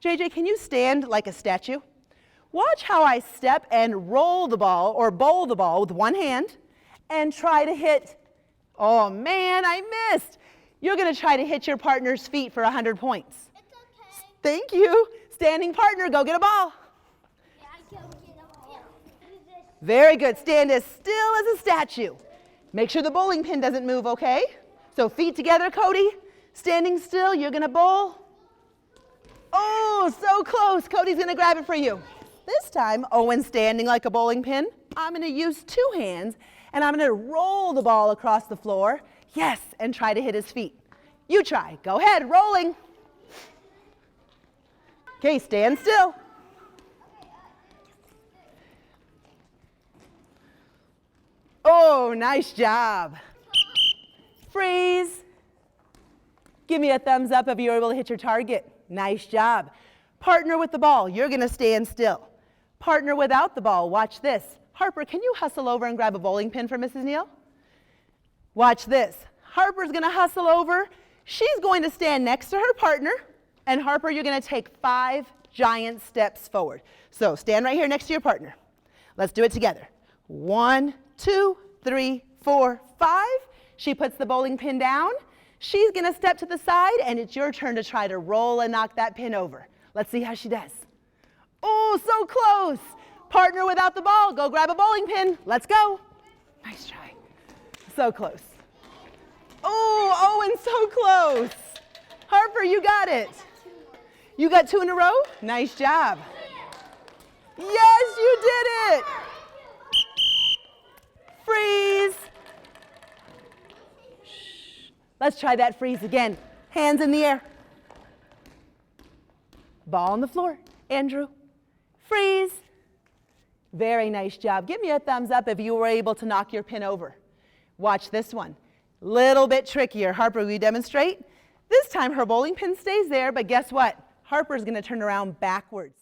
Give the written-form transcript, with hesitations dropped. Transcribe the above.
JJ, can you stand like a statue? Watch how I step and roll the ball or bowl the ball with one hand and try to hit. Oh man, I missed. You're going to try to hit your partner's feet for 100 points. It's okay. Thank you. Standing partner, go get a ball. Yeah, I can get up here. Very good. Stand as still as a statue. Make sure the bowling pin doesn't move, okay? So feet together, Cody. Standing still, you're going to bowl. Oh, so close. Cody's going to grab it for you. This time, Owen's standing like a bowling pin. I'm going to use two hands, and I'm going to roll the ball across the floor. Yes, and try to hit his feet. You try. Go ahead, rolling. Okay, stand still. Oh, nice job. Freeze. Give me a thumbs up if you were able to hit your target. Nice job. Partner with the ball. You're going to stand still. Partner without the ball. Watch this. Harper, can you hustle over and grab a bowling pin for Mrs. Neal? Watch this. Harper's going to hustle over. She's going to stand next to her partner. And Harper, you're going to take 5 giant steps forward. So stand right here next to your partner. Let's do it together. 1, 2, 3, 4, 5. She puts the bowling pin down. She's going to step to the side, and it's your turn to try to roll and knock that pin over. Let's see how she does. Oh, so close. Partner without the ball. Go grab a bowling pin. Let's go. Nice try. So close. Oh, Owen, so close. Harper, you got it. You got 2 in a row? Nice job. Yes, you did it. Freeze. Shh. Let's try that freeze again. Hands in the air. Ball on the floor. Andrew. Freeze. Very nice job. Give me a thumbs up if you were able to knock your pin over. Watch this one. Little bit trickier. Harper, will you demonstrate? This time her bowling pin stays there, but guess what? Harper's going to turn around backwards.